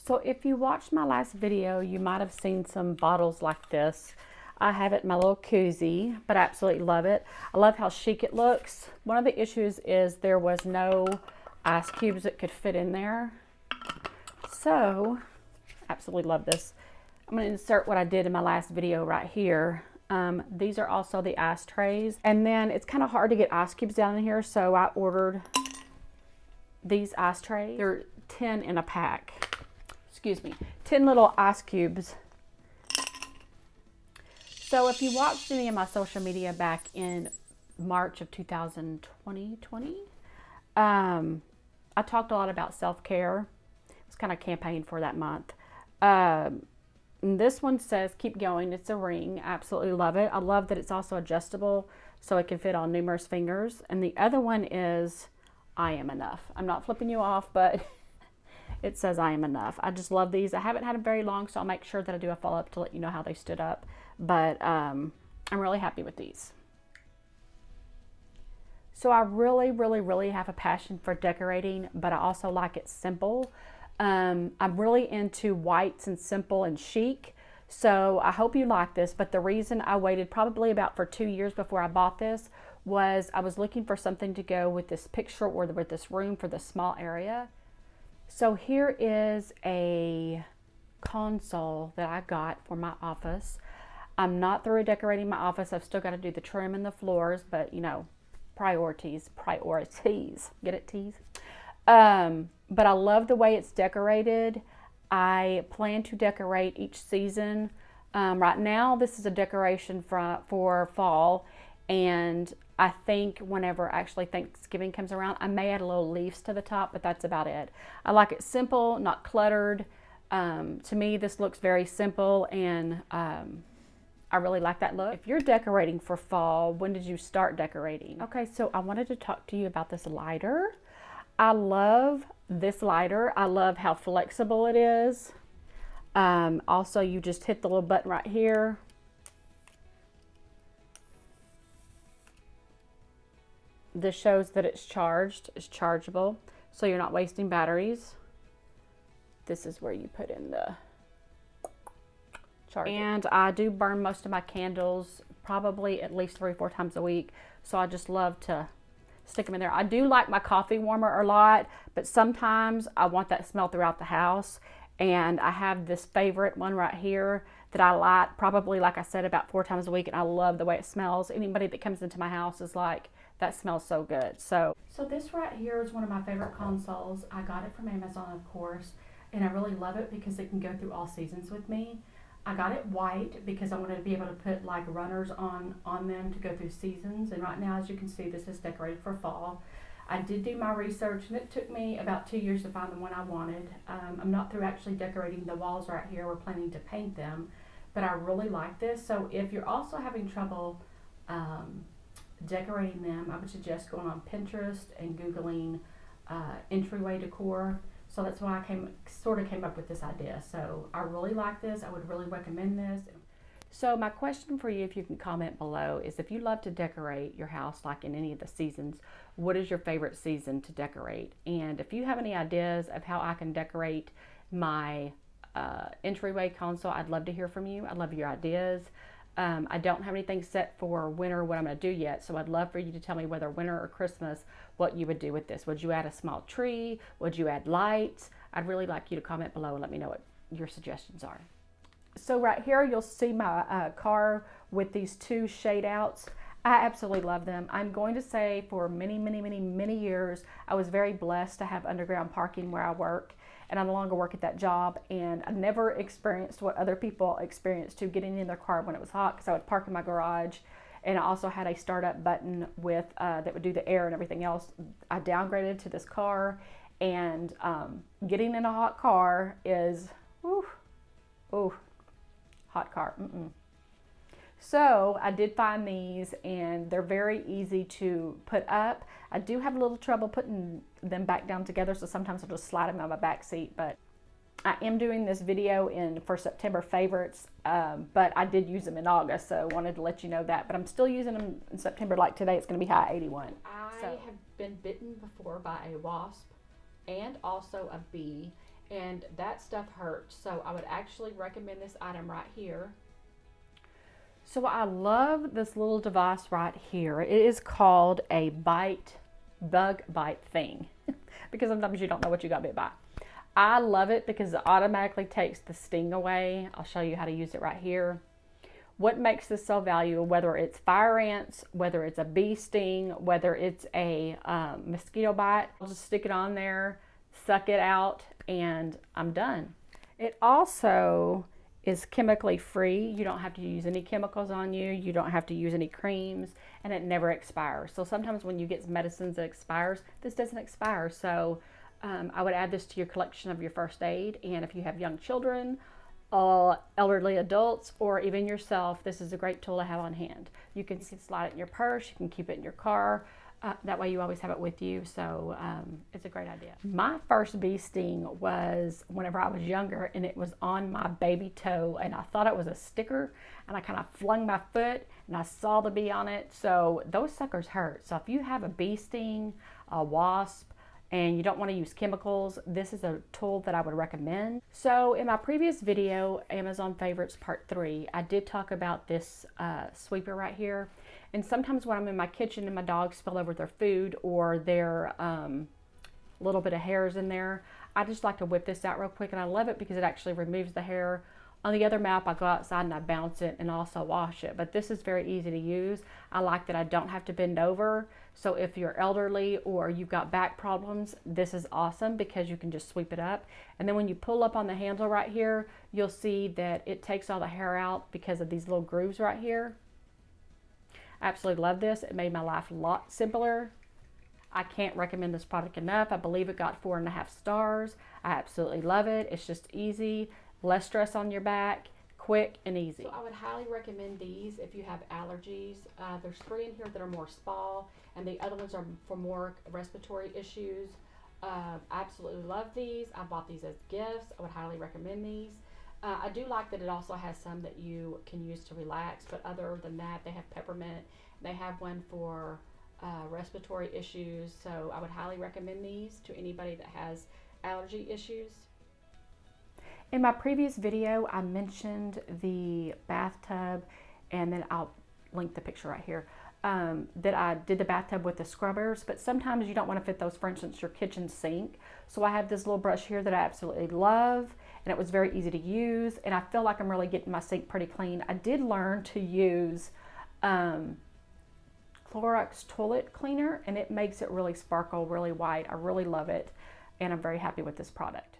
So if you watched my last video, you might have seen some bottles like this. I have it in my little koozie, but I absolutely love it. I love how chic it looks. One of the issues is there was no ice cubes that could fit in there. So, absolutely love this. I'm going to insert what I did in my last video right here. These are also the ice trays. And then it's kind of hard to get ice cubes down in here, so I ordered these ice trays. They're 10 in a pack. Excuse me, 10 little ice cubes. So if you watched any of my social media back in March of 2020, I talked a lot about self-care. It's kind of campaign for that month. This one says keep going. It's a ring. I absolutely love it. I love that it's also adjustable so it can fit on numerous fingers. And the other one is I am enough. I'm not flipping you off, but it says I am enough. I just love these. I haven't had them very long, so I'll make sure that I do a follow-up to let you know how they stood up. But I'm really happy with these. So I really have a passion for decorating, but I also like it simple. I'm really into whites and simple and chic. So I hope you like this. But the reason I waited probably about for 2 years before I bought this was I was looking for something to go with this picture or with this room for the small area. So here is a console that I got for my office. I'm not through decorating my office. I've still got to do the trim and the floors, but you know, priorities. Get it, tease? But I love the way it's decorated. I plan to decorate each season. Right now, this is a decoration for fall, and I think whenever actually Thanksgiving comes around, I may add a little leaves to the top, but that's about it. I like it simple, not cluttered. To me, this looks very simple, and I really like that look. If you're decorating for fall, when did you start decorating? Okay, so I wanted to talk to you about this lighter. I love this lighter. I love how flexible it is. Also, you just hit the little button right here. This shows that it's chargeable, so you're not wasting batteries. This is where you put in the charger. And I do burn most of my candles probably at least 3 or 4 times a week, so I just love to stick them in there. I do like my coffee warmer a lot, but sometimes I want that smell throughout the house, and I have this favorite one right here that I light probably, like I said, about 4 times a week, and I love the way it smells. Anybody that comes into my house is like, that smells so good. So this right here is one of my favorite consoles. I got it from Amazon, of course, and I really love it because it can go through all seasons with me. I got it white because I wanted to be able to put like runners on them to go through seasons. And right now, as you can see, this is decorated for fall. I did do my research, and it took me about 2 years to find the one I wanted. I'm not through actually decorating the walls right here. We're planning to paint them, but I really like this. So if you're also having trouble decorating them, I would suggest going on Pinterest and Googling entryway decor. So that's why I sort of came up with this idea. So I really like this. I would really recommend this. So my question for you, if you can comment below, is if you love to decorate your house like in any of the seasons, what is your favorite season to decorate? And if you have any ideas of how I can decorate my entryway console, I'd love to hear from you. I'd love your ideas. I don't have anything set for winter, what I'm going to do yet, so I'd love for you to tell me whether winter or Christmas, what you would do with this. Would you add a small tree? Would you add lights? I'd really like you to comment below and let me know what your suggestions are. So right here, you'll see my car with these 2 shade outs. I absolutely love them. I'm going to say for many years, I was very blessed to have underground parking where I work, and I no longer work at that job, and I never experienced what other people experienced to getting in their car when it was hot, because I would park in my garage, and I also had a startup button with that would do the air and everything else. I downgraded to this car, and getting in a hot car is, hot car. So I did find these, and they're very easy to put up. I do have a little trouble putting them back down together, so sometimes I'll just slide them on my back seat. But I am doing this video for September favorites, but I did use them in August, so I wanted to let you know that. But I'm still using them in September. Like today, it's going to be high 81. I have been bitten before by a wasp and also a bee, and that stuff hurts. So I would actually recommend this item right here. So I love this little device right here. It is called a bug bite thing because sometimes you don't know what you got bit by. I love it because it automatically takes the sting away. I'll show you how to use it right here. What makes this so valuable, whether it's fire ants, whether it's a bee sting, whether it's a mosquito bite, I'll just stick it on there, suck it out, and I'm done. It also is chemically free. You don't have to use any chemicals on you. You don't have to use any creams, and it never expires. So sometimes when you get medicines that expires, this doesn't expire. So I would add this to your collection of your first aid. And if you have young children, elderly adults, or even yourself, this is a great tool to have on hand. You can slide it in your purse, you can keep it in your car. That way you always have it with you, so it's a great idea. My first bee sting was whenever I was younger, and it was on my baby toe, and I thought it was a sticker, and I kind of flung my foot, and I saw the bee on it, so those suckers hurt. So if you have a bee sting, a wasp, and you don't want to use chemicals, this is a tool that I would recommend. So in my previous video, Amazon Favorites Part 3, I did talk about this sweeper right here. And sometimes when I'm in my kitchen and my dogs spill over their food or their little bit of hairs in there, I just like to whip this out real quick, and I love it because it actually removes the hair. On the other map, I go outside and I bounce it and also wash it. But this is very easy to use. I like that I don't have to bend over. So if you're elderly or you've got back problems, this is awesome because you can just sweep it up. And then when you pull up on the handle right here, you'll see that it takes all the hair out because of these little grooves right here. I absolutely love this. It made my life a lot simpler. I can't recommend this product enough. I believe it got 4.5 stars. I absolutely love it. It's just easy. Less stress on your back, quick and easy. So I would highly recommend these if you have allergies. There's 3 in here that are more spa, and the other ones are for more respiratory issues. I absolutely love these. I bought these as gifts. I would highly recommend these. I do like that it also has some that you can use to relax, but other than that, they have peppermint. They have one for respiratory issues, so I would highly recommend these to anybody that has allergy issues. In my previous video, I mentioned the bathtub, and then I'll link the picture right here, that I did the bathtub with the scrubbers, but sometimes you don't want to fit those, for instance, your kitchen sink. So I have this little brush here that I absolutely love, and it was very easy to use, and I feel like I'm really getting my sink pretty clean. I did learn to use Clorox toilet cleaner, and it makes it really sparkle, really white. I really love it, and I'm very happy with this product.